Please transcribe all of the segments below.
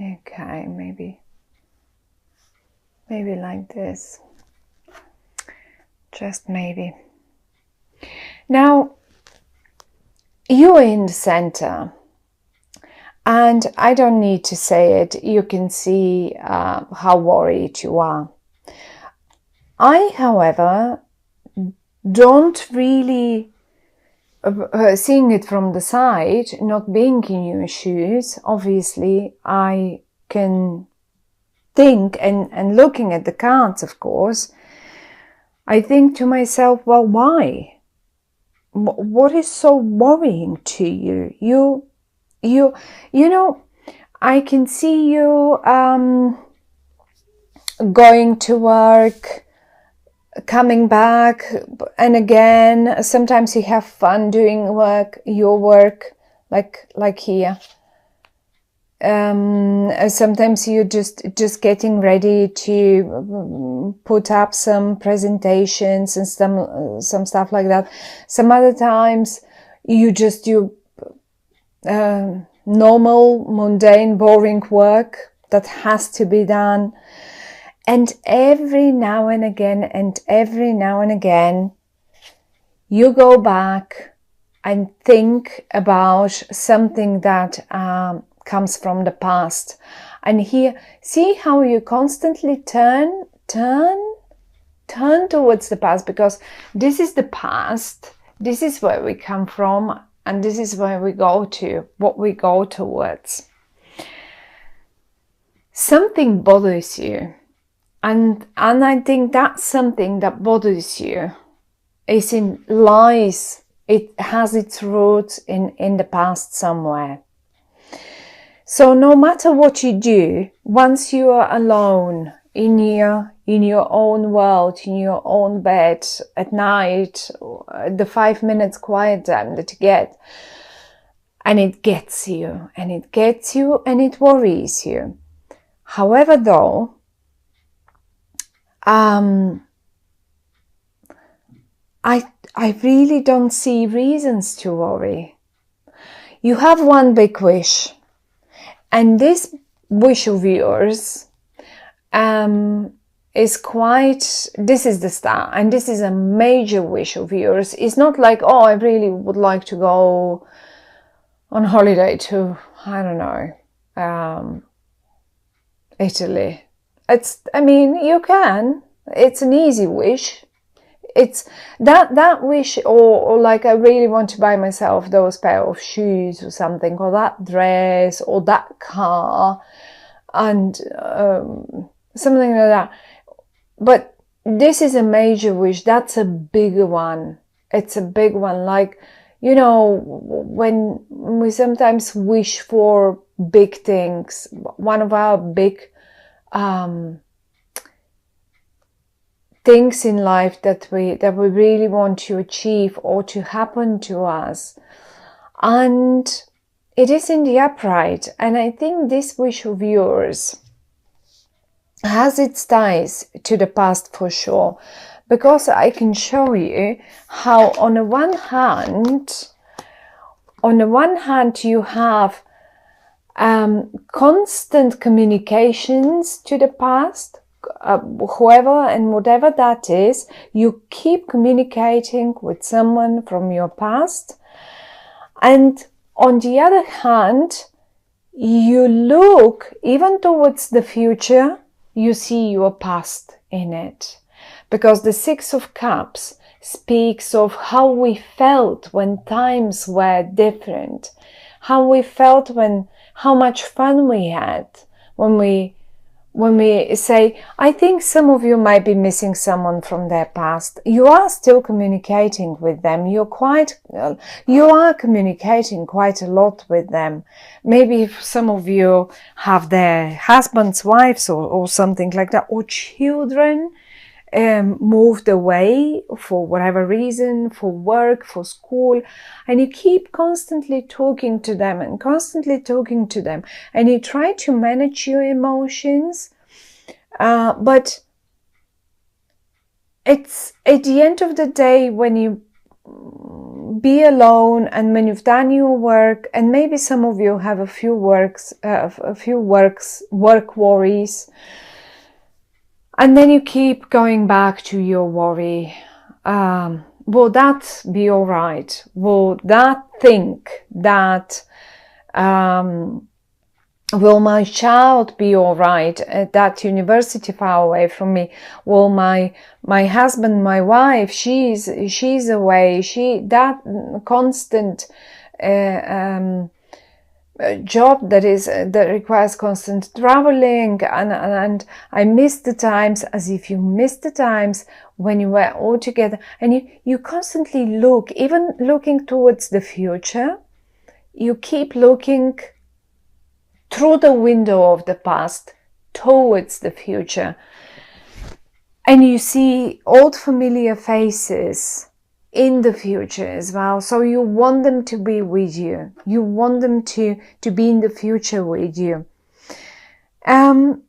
Okay, maybe like this. Just maybe. Now, you're in the center. And I don't need to say it. You can see how worried you are. I, however, don't really, seeing it from the side, not being in your shoes, obviously, I can think, and looking at the cards, of course, I think to myself, well, why? What is so worrying to you? You know, I can see you going to work, coming back, and again, sometimes you have fun doing your work, like here. Sometimes you're just getting ready to put up some presentations and some stuff like that. Some other times you just do normal, mundane, boring work that has to be done. And every now and again, you go back and think about something that comes from the past. And here, see how you constantly turn towards the past, because this is the past, this is where we come from, and this is where we go to, what we go towards. Something bothers you. And I think that's something that bothers you lies. It has its roots in the past somewhere. So no matter what you do, once you are alone in your own world, in your own bed at night, the 5 minutes quiet time that you get, and it gets you, and it worries you. However, though, I really don't see reasons to worry. You have one big wish, and this wish of yours is this is the start, and this is a major wish of yours. It's not like, oh, I really would like to go on holiday to, I don't know, Italy. You can. It's an easy wish. It's that wish, or like, I really want to buy myself those pair of shoes or something, or that dress, or that car, and something like that. But this is a major wish. That's a bigger one. It's a big one. Like, when we sometimes wish for big things, one of our big things in life that we really want to achieve or to happen to us, and it is in the upright. And I think this wish of yours has its ties to the past for sure, because I can show you how on the one hand you have constant communications to the past. Whoever and whatever that is, you keep communicating with someone from your past. And on the other hand, you look even towards the future, you see your past in it. Because the Six of Cups speaks of how we felt when times were different, how we felt how much fun we had when we say, I think some of you might be missing someone from their past. You are still communicating with them. You are communicating quite a lot with them. Maybe if some of you have their husbands, wives, or something like that, or children moved away for whatever reason, for work, for school, and you keep constantly talking to them, and you try to manage your emotions, but it's at the end of the day, when you be alone, and when you've done your work, and maybe some of you have a few work worries, and then you keep going back to your worry. Will that be all right? Will that think that, will my child be all right at that university far away from me? Will my husband, my wife, she's away, that constant job that requires constant traveling, and I miss the times, as if you miss the times when you were all together, and you constantly look, even looking towards the future, you keep looking through the window of the past towards the future, and you see old familiar faces in the future as well. So you want them to be with you. You want them to be in the future with you. And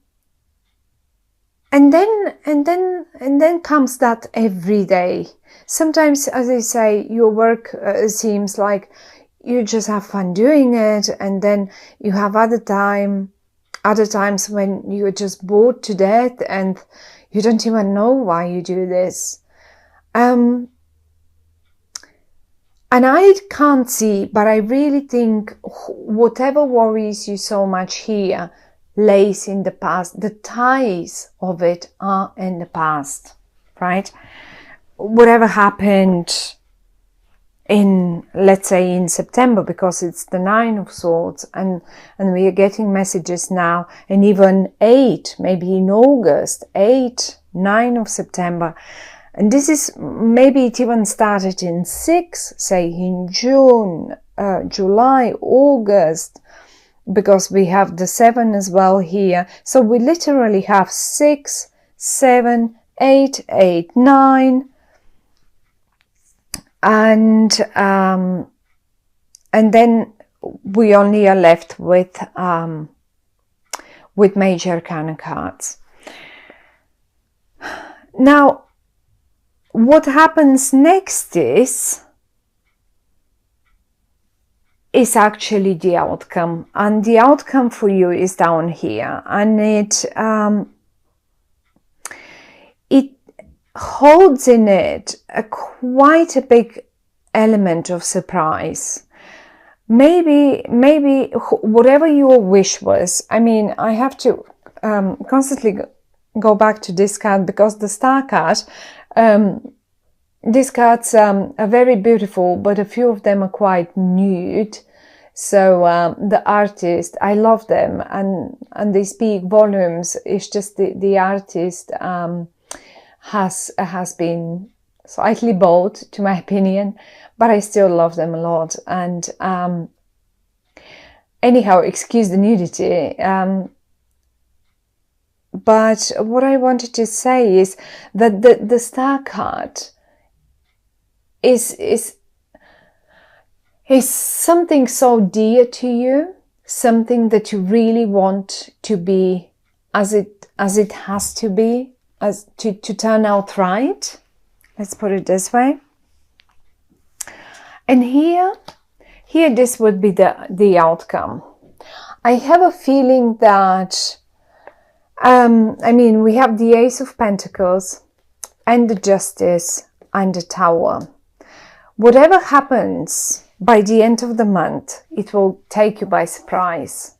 then comes that every day. Sometimes, as I say, your work seems like you just have fun doing it, and then you have other times when you're just bored to death and you don't even know why you do this. And I can't see, but I really think whatever worries you so much here lays in the past. The ties of it are in the past, right? Whatever happened in, let's say, in September, because it's the 9 of Swords, and we are getting messages now, and even 8, maybe in August, 8, 9 of September. And this is, maybe it even started in 6, say in June, July, August, because we have the 7 as well here. So we literally have 6, 7, 8, 8, 9, and then we only are left with Major Arcana cards. Now, what happens next is actually the outcome, and the outcome for you is down here, and it holds in it quite a big element of surprise. Maybe whatever your wish was. I mean, I have to constantly go back to this card, because the Star card, these cards are very beautiful, but a few of them are quite nude. So the artist, I love them, and they speak volumes. It's just the artist has been slightly bold, to my opinion, but I still love them a lot. And anyhow, excuse the nudity. But what I wanted to say is that the Star card is something so dear to you, something that you really want to be as it has to be, as to turn out right. Let's put it this way. And here this would be the outcome. I have a feeling that I mean, we have the Ace of Pentacles and the Justice and the Tower. Whatever happens by the end of the month, it will take you by surprise.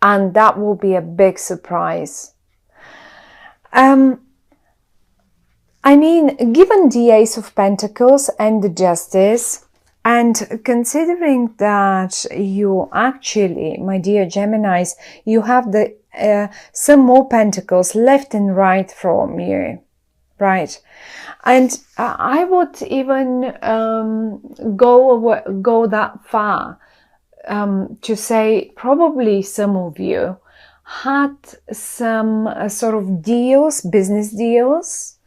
And that will be a big surprise. I mean, given the Ace of Pentacles and the Justice, and considering that you actually, my dear Geminis, you have the some more pentacles left and right from you, right? And I would even go that far to say probably some of you had some sort of deals, business deals,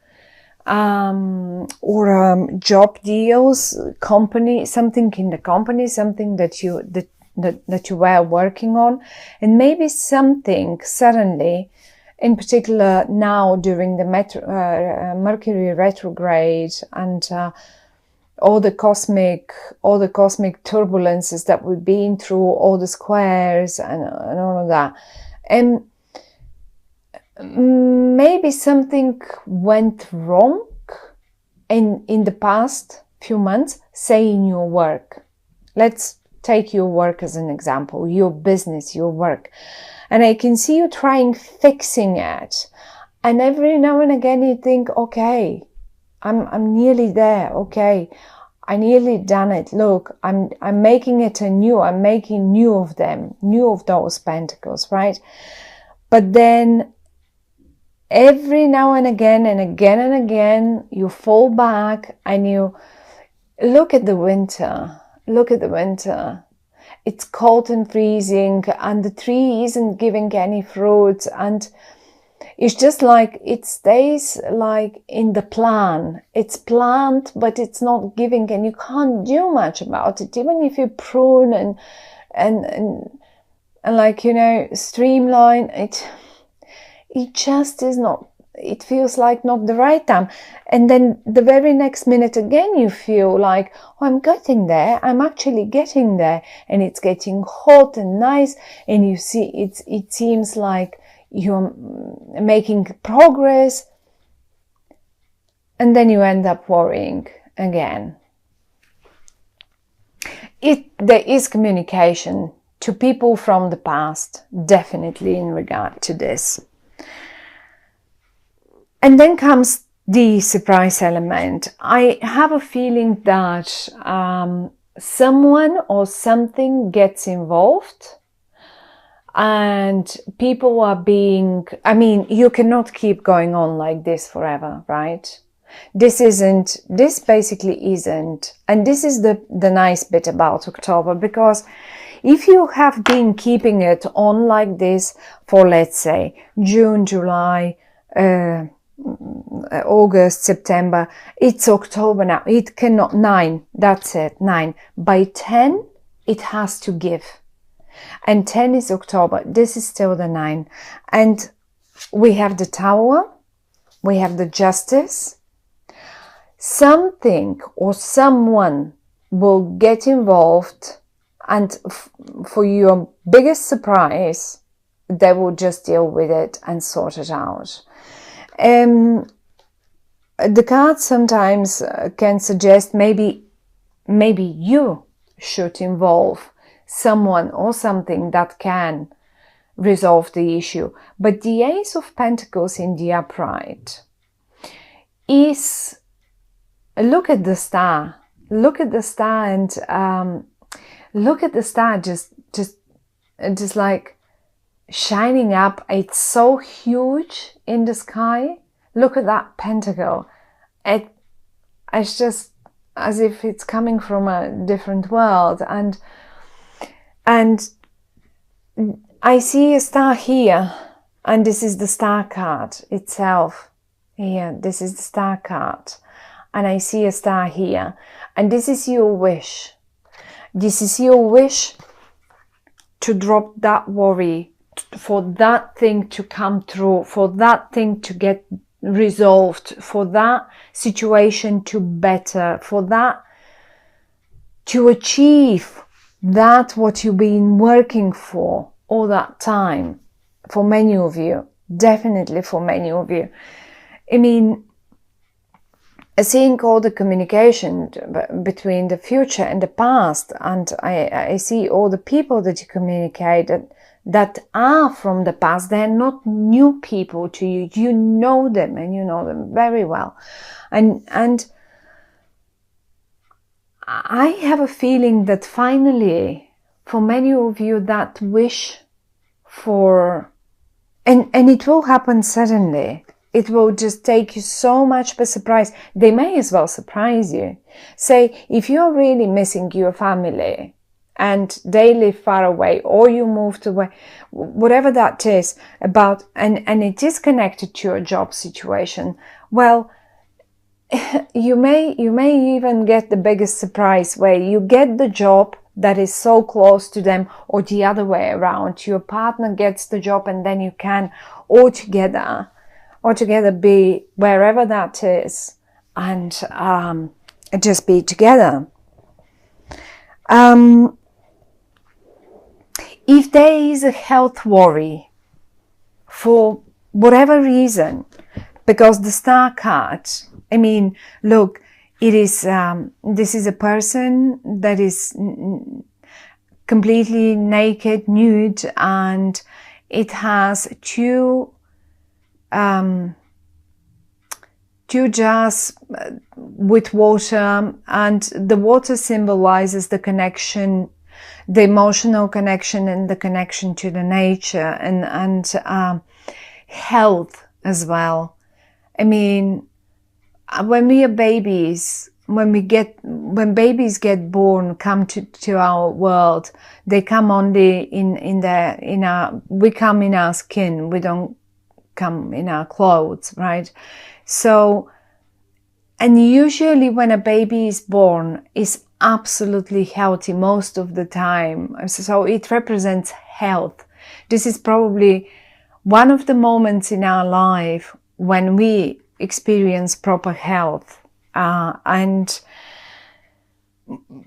or job deals, something in the company, something that you were working on, and maybe something suddenly, in particular now during the Mercury retrograde, and all the cosmic turbulences that we've been through, all the squares and all of that. And maybe something went wrong in the past few months, say in your work. Let's take your work as an example, your business, your work. And I can see you trying fixing it. And every now and again you think, okay, I'm nearly there. Okay, I nearly done it. Look, I'm making it anew. I'm making new of them, new of those pentacles, right? But then every now and again and again and again, you fall back and you look at the winter. Look at the winter. It's cold and freezing, and the tree isn't giving any fruit, and it's just like it stays like in the plan. It's planned, but it's not giving, and you can't do much about it. Even if you prune and like, you know, streamline it, it just is not. It feels like not the right time. And then the very next minute again, you feel like, oh, I'm getting there. I'm actually getting there, and it's getting hot and nice, and you see, it seems like you're making progress, and then you end up worrying again. There is communication to people from the past, definitely, in regard to this. And then comes the surprise element. I have a feeling that someone or something gets involved, and people are being, I mean, you cannot keep going on like this forever, right? This basically isn't. And this is the nice bit about October, because if you have been keeping it on like this for, let's say, June, July, August, September, it's October now. It cannot, 9, that's it, 9. By 10, it has to give. And 10 is October. This is still the 9. And we have the Tower. We have the Justice. Something or someone will get involved, and for your biggest surprise, they will just deal with it and sort it out. The cards sometimes can suggest maybe you should involve someone or something that can resolve the issue. But the Ace of Pentacles in the upright is, look at the star. Look at the star, and look at the star just like shining up. It's so huge in the sky. Look at that pentacle. It's just as if it's coming from a different world. And I see a star here, and this is the star card itself. Here, this is the star card. And I see a star here. And this is your wish. This is your wish to drop that worry, for that thing to come through, for that thing to get resolved, for that situation to better, for that to achieve that what you've been working for all that time. For many of you, definitely for many of you. I mean, seeing all the communication between the future and the past, and I see all the people that you communicate that are from the past. They're not new people to you. You know them, and you know them very well. And I have a feeling that finally, for many of you, that wish for, and it will happen suddenly. It will just take you so much by surprise. They may as well surprise you. Say, if you're really missing your family and they live far away, or you moved away, whatever that is about, and it is connected to your job situation, well, you may even get the biggest surprise where you get the job that is so close to them, or the other way around. Your partner gets the job, and then you can altogether be wherever that is, and just be together. If there is a health worry for whatever reason, because the star card, I mean, look, it is, this is a person that is completely naked, nude, and it has two jars with water, and the water symbolizes the connection, the emotional connection, and the connection to the nature, and health as well. I mean, when we are babies, when babies get born, come to our world, they come only we come in our skin. We don't come in our clothes, right? So, and usually when a baby is born, is absolutely healthy most of the time. So it represents health. This is probably one of the moments in our life when we experience proper health. And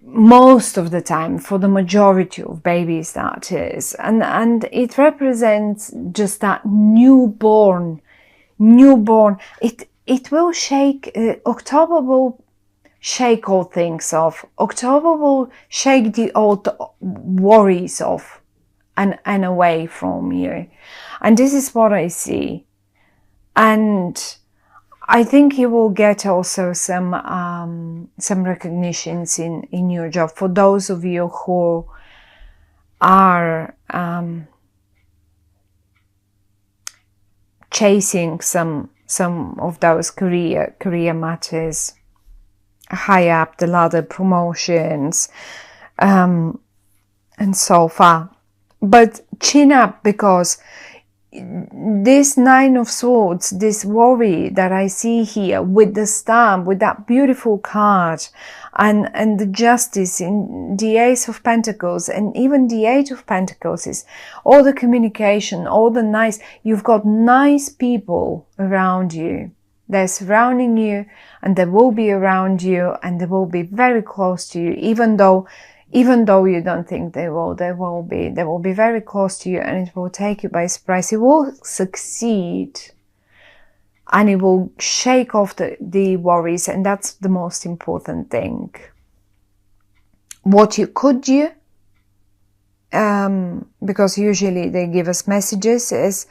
most of the time, for the majority of babies, that is. And it represents just that newborn. It will shake, October will shake all things off. October will shake the old worries off and away from you. And this is what I see. And I think you will get also some recognitions in your job. For those of you who are chasing some of those career matters, high up the ladder, promotions, and so far. But chin up, because this Nine of Swords, this worry that I see here with the star, with that beautiful card, and the Justice in the Ace of Pentacles, and even the Eight of Pentacles, is all the communication, all the nice, you've got nice people around you. They're surrounding you, and they will be around you, and they will be very close to you, even though you don't think they will be very close to you, and it will take you by surprise. You will succeed, and it will shake off the worries, and that's the most important thing. What you could do, because usually they give us messages, is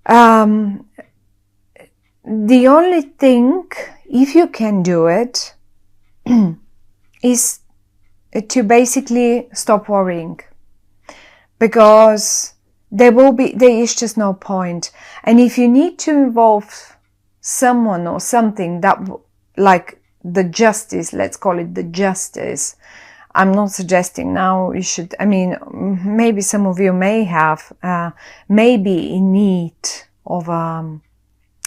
the only thing, if you can do it, is to basically stop worrying, because there is just no point. And if you need to involve someone or something that, like the Justice, let's call it the Justice, I'm not suggesting now you should, I mean, maybe some of you may have, maybe in need of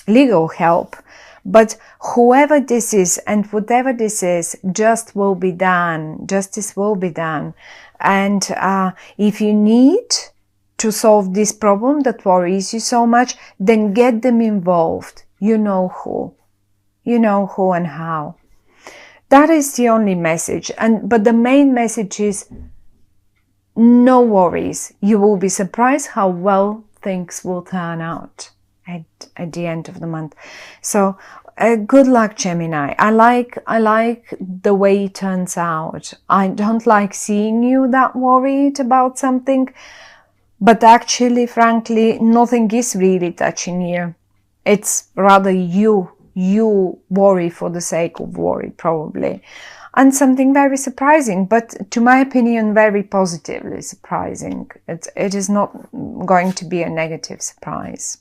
legal help. But whoever this is and whatever this is, justice will be done. And if you need to solve this problem that worries you so much, then get them involved. You know who and how. That is the only message. But the main message is no worries. You will be surprised how well things will turn out at the end of the month. So good luck, Gemini. I like the way it turns out. I don't like seeing you that worried about something, but actually, frankly, nothing is really touching you. It's rather you worry for the sake of worry, probably. And something very surprising, but to my opinion, very positively surprising. It is not going to be a negative surprise.